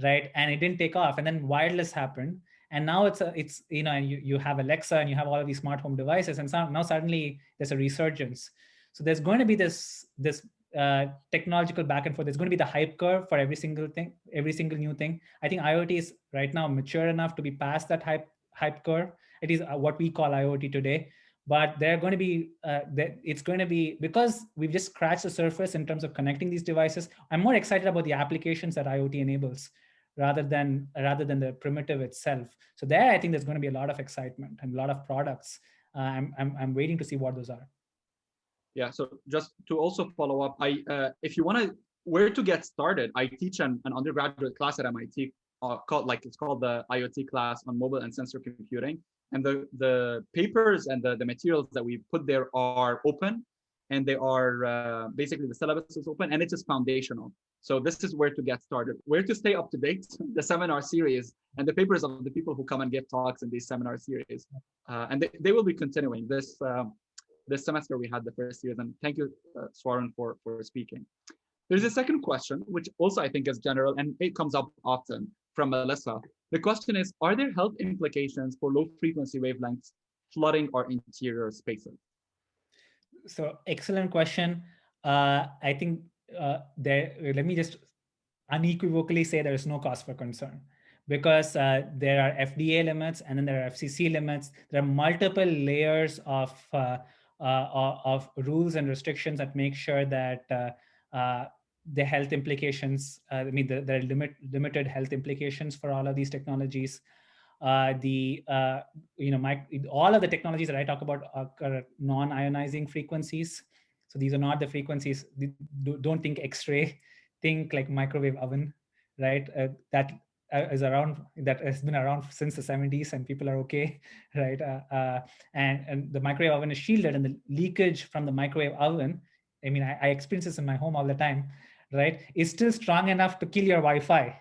right? And it didn't take off. And then wireless happened. And now it's you have Alexa and you have all of these smart home devices. And so now suddenly there's a resurgence. So there's going to be this technological back and forth. There's going to be the hype curve for every single thing, every single new thing. I think IoT is right now mature enough to be past that hype curve. It is what we call IoT today. But they're going to be, it's going to be, because we've just scratched the surface in terms of connecting these devices. I'm more excited about the applications that IoT enables rather than the primitive itself. So there, I think there's going to be a lot of excitement and a lot of products. I'm waiting to see what those are. Yeah. So just to also follow up, if you want to, where to get started, I teach an undergraduate class at MIT called the IoT class on mobile and sensor computing. And the papers and the materials that we put there are open, and they are basically the syllabus is open, and it's just foundational. So this is where to get started, where to stay up to date, the seminar series and the papers of the people who come and give talks in these seminar series. And they will be continuing this semester. We had the first series, and thank you, Swarun, for speaking. There's a second question, which also I think is general, and it comes up often from Melissa. The question is, are there health implications for low frequency wavelengths flooding our interior spaces? So excellent question. I think let me just unequivocally say there is no cause for concern, because there are FDA limits and then there are FCC limits. There are multiple layers of rules and restrictions that make sure that the health implications, there are limited health implications for all of these technologies. All of the technologies that I talk about are non-ionizing frequencies. So these are not the frequencies. Don't think X-ray, think like microwave oven, right? That has been around since the 70s, and people are okay, right? And the microwave oven is shielded, and the leakage from the microwave oven, I experience this in my home all the time, right? Is still strong enough to kill your Wi-Fi,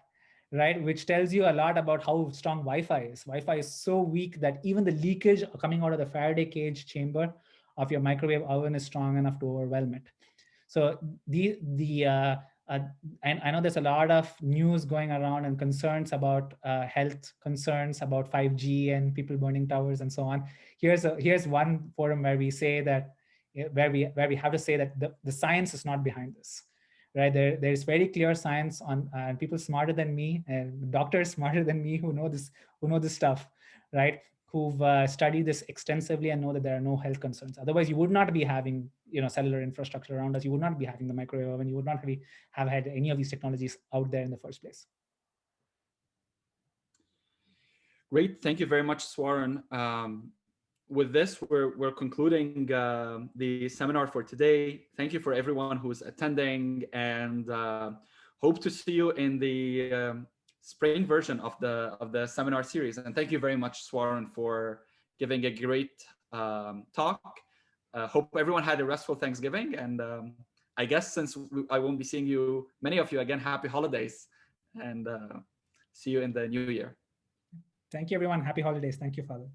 right? Which tells you a lot about how strong Wi-Fi is. Wi-Fi is so weak that even the leakage coming out of the Faraday cage chamber of your microwave oven is strong enough to overwhelm it. So and I know there's a lot of news going around and concerns about health concerns about 5G and people burning towers and so on. Here's one forum where we say that where we have to say that the science is not behind this. Right, there's very clear science on, people smarter than me, and doctors smarter than me who know this stuff, right? who've studied this extensively and know that there are no health concerns. Otherwise, you would not be having cellular infrastructure around us. You would not be having the microwave oven. You would not have had any of these technologies out there in the first place. Great. Thank you very much, Swarun. With this, we're concluding the seminar for today. Thank you for everyone who's attending, and hope to see you in the spring version of the seminar series. And thank you very much, Swarun, for giving a great talk. Hope everyone had a restful Thanksgiving, and I guess since I won't be seeing you, many of you again, happy holidays, and see you in the new year. Thank you, everyone. Happy holidays. Thank you, Father.